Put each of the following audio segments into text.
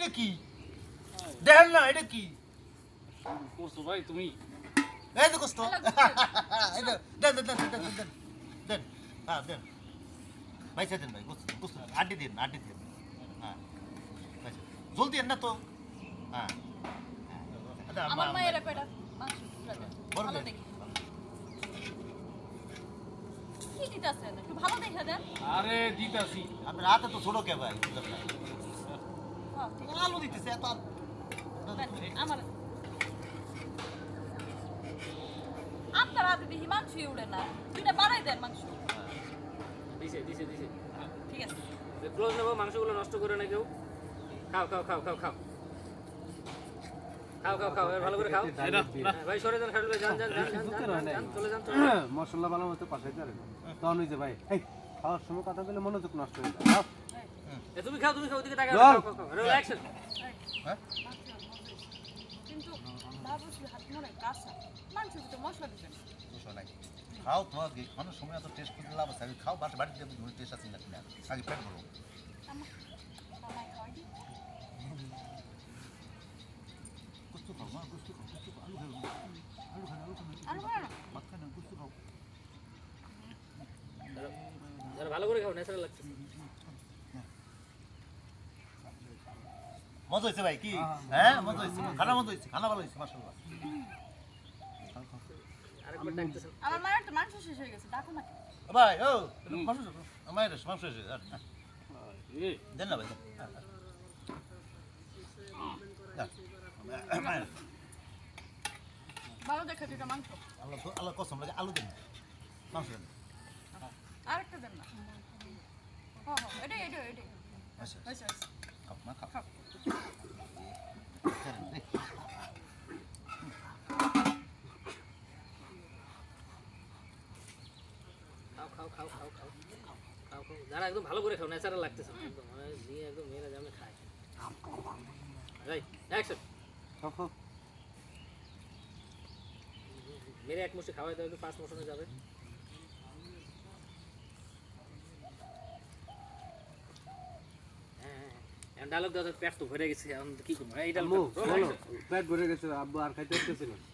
এটা কি দেখেন না এটা কি করছো ভাই তুমি? এই তো কষ্ট দেন দেন দেন দেন দেন দেন হ্যাঁ দেন ভাই দেন ভাই কষ্ট আড্ডি দিন হ্যাঁ জলদি না তো হ্যাঁ আমার মায়ের কয়টা মাংস টুকরা দেন ভালো দেখি কি দিতাছেন একটু ভালো দেখে দেন আরে দিতাছি। আপনার হাতে তো ছোট কে ভাই হ্যাঁ ঠিক আলু দিতেছে এত আছে আমার আপনার হাতে দেখি মাংসই উড়ে না দুইটা বাড়াই দেন মাংস দিছে দিছে দিছে। ঠিক আছে ক্লোজ নেবো, মাংসগুলো নষ্ট করে না কেউ। খাও খাও খাও খাও খাও খাও খাও খাও ভালো করে খাও। ভাই সরে যান, খাটবে যান যান যান যান চলে যান। মশলা ভালো মতো পাঠাইতে পারে তখন ওই যে ভাই এই খাওয়ার সময় কথা বলে মনোযোগ নষ্ট হয়ে যায়। তুমি খাও ওদিকে তাকাও। খাও খাও খাও অ্যাকশন। হ্যাঁ কিন্তু বাবুর হাত মনে কাঁচা মাংস তো মশলা দিবেন খাও তোমার খাওয়ানোর সময় এত টেস্ট করতে লাভ আছে আগে খাও বাড়িতে টেস্ট আছে না কিনা আগে পেট ভরো কুস্তু খাও মা কুস্তু খাও আলু খাও আলু খাও না ভাত খাও না কুস্তু খাও ভালো করে খাও, ন্যাচারাল লাগছে। মজা হয়েছে ভাই কি হ্যাঁ মজা হয়েছে মজা হয়েছে খানা ভালো হয়েছে মাশাআল্লাহ আরেকবার ডাকতেছেন। আমার মায়ের তো মাংস শেষ হয়ে গেছে ডাকো না ভাই ও মাংস আমার মাংস হয়েছে দেন না ভাই ভালো দেখে দুটো মাংস আল্লাহ কসম লাগে আলু দেন মাংস দেন আরেকটা দেন না এটাই আচ্ছা হয়েছে খাও না খাও খাও খাও খাও খাও খাও খাও যারা একদম ভালো করে খাও, ন্যাচারাল লাগতেছে একদম নিয়ে একদম মেয়েরা যেমন খায়। Right action. মেরে এক মুষ্টি খাওয়াই দাও, একটু ফাস্ট মোশনে যাবে। হ্যাঁ ডায়লগ দাও, পেট তো ভরে গেছে, এখন কি করবো? এই ডায়লগ পেট ভরে গেছে আব্বু আর খাইতে পারতেছিল না।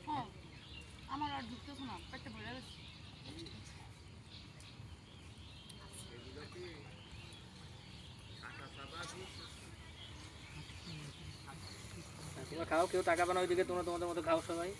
হ্যাঁ আমার আর ঢুকতেছে না পেটে ভরে গেছে তোমরা খাও, কেউ টাকা বানা ওইদিকে, তোমরা তোমাদের মতো খাও সবাই।